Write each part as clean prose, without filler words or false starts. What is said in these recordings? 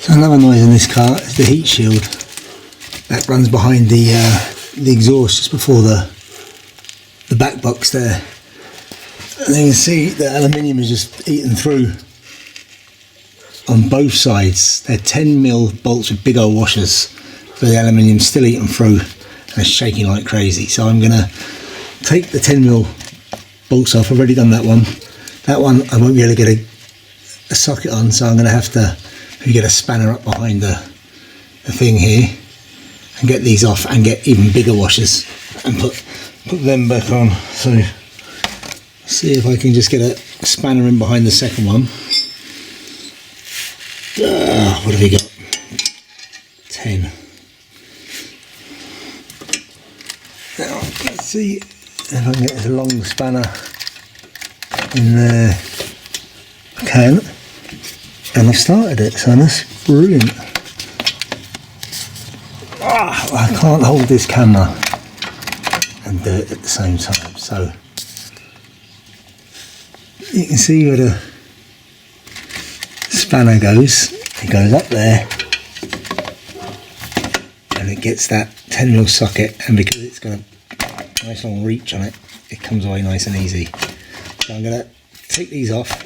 So another noise in this car is the heat shield that runs behind the exhaust just before the back box there. And you can see the aluminium is just eaten through on both sides. They're 10mm bolts with big old washers, so the aluminium's still eaten through and it's shaking like crazy. So I'm going to take the 10mm bolts off. I've already done that one. That one I won't be able to get a socket on, so I'm going to have to get a spanner up behind the thing here and get these off and get even bigger washers and put them back on. So see if I can just get a spanner in behind the second one. What have we got? 10. Now let's see if I can get this long spanner in there. I can, and I've started it, so that's brilliant. I can't hold this camera and do it at the same time, so you can see where the spanner goes. It goes up there and it gets that 10mm socket, and because it's got a nice long reach on it, it comes away nice and easy. So I'm going to take these off,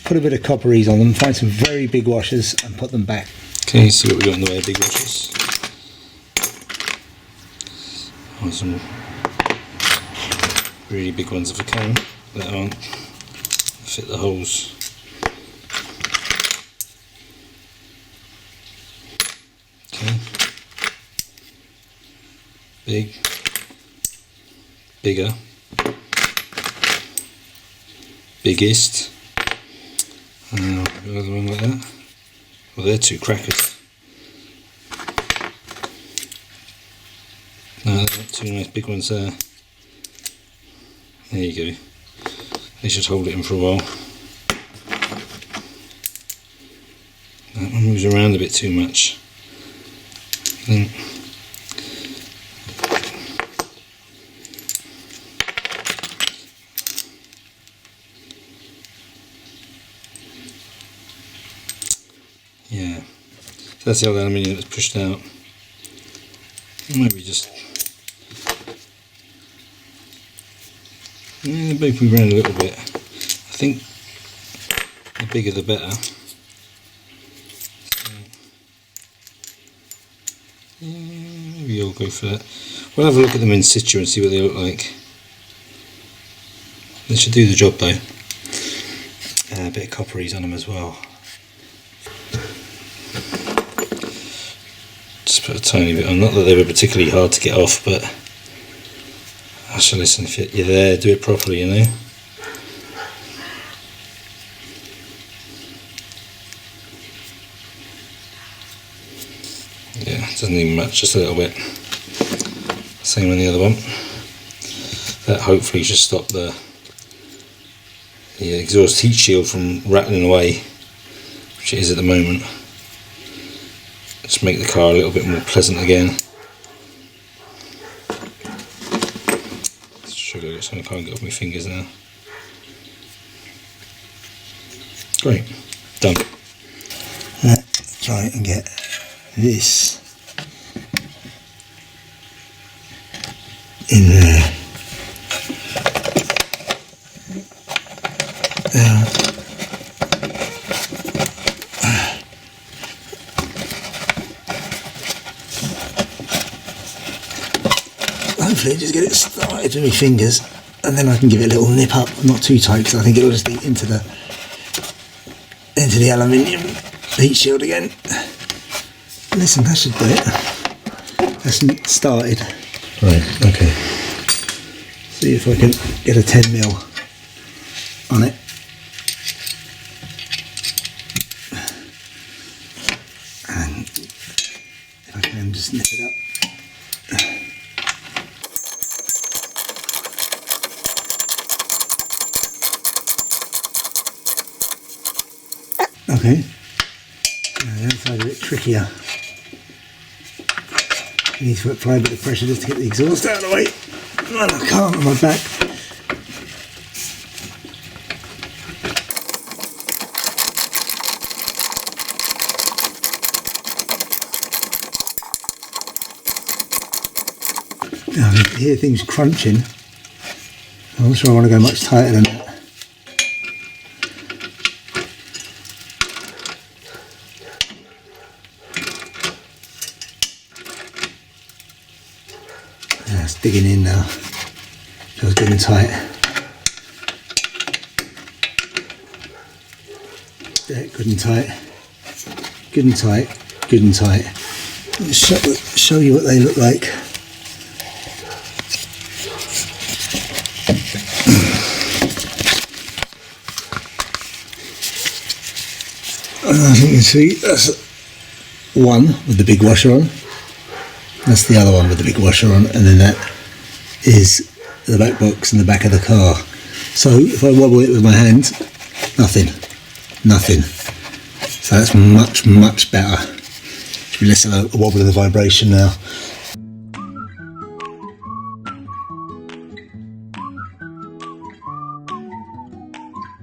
put a bit of copperies on them, find some very big washers and put them back. Okay, see what we got in the way of big washers. Oh, some really big ones if I can, that aren't fit the holes. Okay, bigger, biggest, another one like that. Well, they're two crackers. No, they're not two nice big ones there. There you go. They should hold it in for a while. That one moves around a bit too much. Then yeah, so that's the old aluminium that's pushed out. Maybe just both move around a little bit. I think the bigger the better. So, maybe I'll go for that. We'll have a look at them in situ and see what they look like. They should do the job though. A bit of copperies on them as well. Just put a tiny bit on, not that they were particularly hard to get off, but I shall listen, if you're there, do it properly, you know. Yeah, it doesn't even match, just a little bit. Same on the other one. That hopefully should stop the exhaust heat shield from rattling away, which it is at the moment. Just make the car a little bit more pleasant again. Sugar, so I can't get off my fingers now. Great, done. Let's try and get this in there. Hopefully just get it started with my fingers, and then I can give it a little nip up, not too tight because I think it'll just eat into the aluminium heat shield again. Listen, that should do it. That's started. Right, okay. See if I can get a 10mm on it. And if I can just nip it up. Okay, now the other side is a bit trickier. You need to apply a bit of pressure just to get the exhaust out of the way. And I can't on my back. I can hear things crunching. I'm not sure I want to go much tighter than that. Yeah, it's digging in now. Feels good and tight. Yeah, good and tight. Good and tight. Good and tight. Let me show you what they look like. As you can see, that's one with the big washer on. That's the other one with the big washer on, and then that is the back box in the back of the car. So if I wobble it with my hand, nothing. So that's much better. Should be less of a wobble of the vibration now.